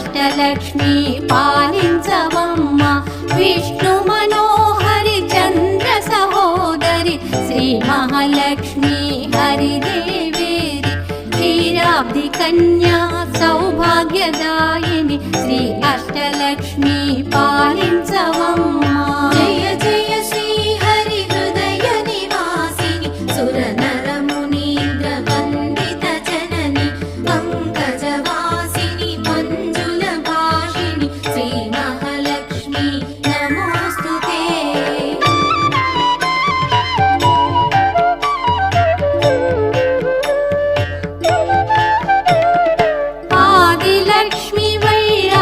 అష్టలక్ష్మి పాలించవమ్మ విష్ణు మనోహరి చంద్ర సహోదరి శ్రీ మహాలక్ష్మి హరిదేవేరి క్షీరాబ్ది కన్యా సౌభాగ్యదాయిని